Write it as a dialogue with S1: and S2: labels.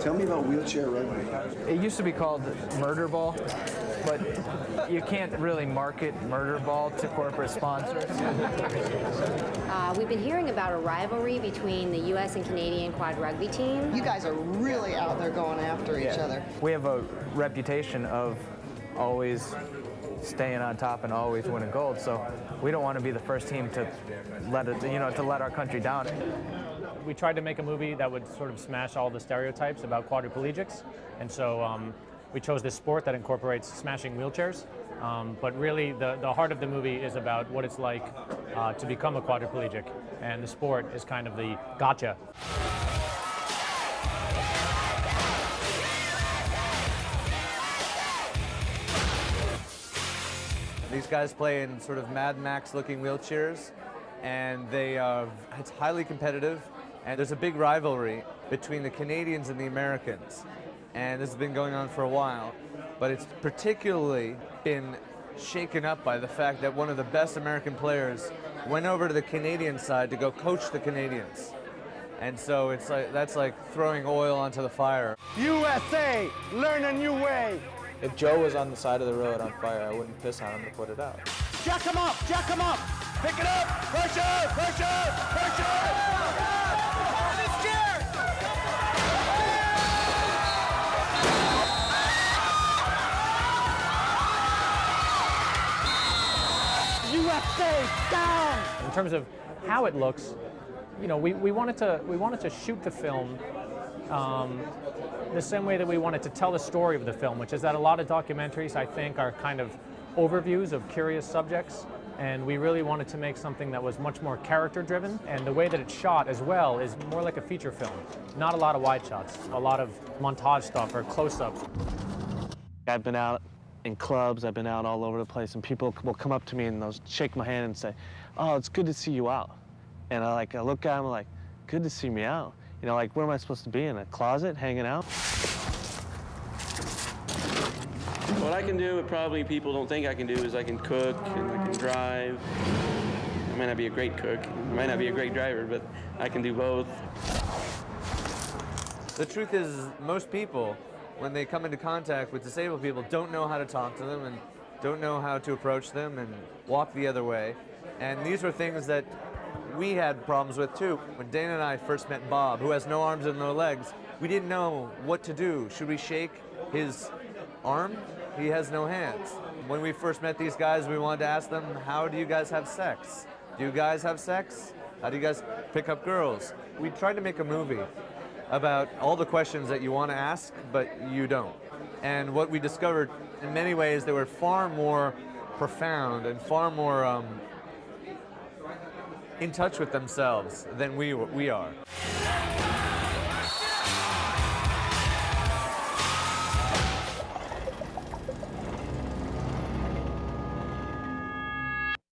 S1: Tell me about wheelchair rugby.
S2: It used to be called Murderball, but you can't really market Murderball to corporate sponsors.
S3: We've been hearing about a rivalry between the U.S. and Canadian quad rugby team.
S4: You guys are really out there going after each other.
S2: We have a reputation of always staying on top and always winning gold, so we don't want to be the first team to let it, to let our country down.
S5: We tried to make a movie that would sort of smash all the stereotypes about quadriplegics, and so we chose this sport that incorporates smashing wheelchairs. But really, the heart of the movie is about what it's like to become a quadriplegic, and the sport is kind of the gotcha.
S6: These guys play in sort of Mad Max-looking wheelchairs, and it's highly competitive, and there's a big rivalry between the Canadians and the Americans. And this has been going on for a while, but it's particularly been shaken up by the fact that one of the best American players went over to the Canadian side to go coach the Canadians. And so that's like throwing oil onto the fire.
S7: USA, learn a new way.
S8: If Joe was on the side of the road on fire, I wouldn't piss on him to put it out.
S7: Jack him up, jack him up. Pick it up, pressure, pressure, pressure. USA, down.
S5: In terms of how it looks, we wanted to shoot the film the same way that we wanted to tell the story of the film, which is that a lot of documentaries, I think, are kind of overviews of curious subjects, and we really wanted to make something that was much more character-driven, and the way that it's shot as well is more like a feature film. Not a lot of wide shots, a lot of montage stuff or close-ups.
S9: I've been out in clubs, I've been out all over the place, and people will come up to me and they'll shake my hand and say, "Oh, it's good to see you out." And I look at them like, "Good to see me out." Where am I supposed to be? In a closet, hanging out?
S10: What I can do, but probably people don't think I can do, is I can cook and I can drive. I might not be a great cook, I might not be a great driver, but I can do both.
S6: The truth is, most people, when they come into contact with disabled people, don't know how to talk to them and don't know how to approach them and walk the other way. And these were things that we had problems with too. When Dana and I first met Bob, who has no arms and no legs, we didn't know what to do. Should we shake his arm? He has no hands. When we first met these guys, we wanted to ask them, how do you guys have sex? Do you guys have sex? How do you guys pick up girls? We tried to make a movie about all the questions that you want to ask, but you don't. And what we discovered, in many ways, they were far more profound and far more in touch with themselves than we are.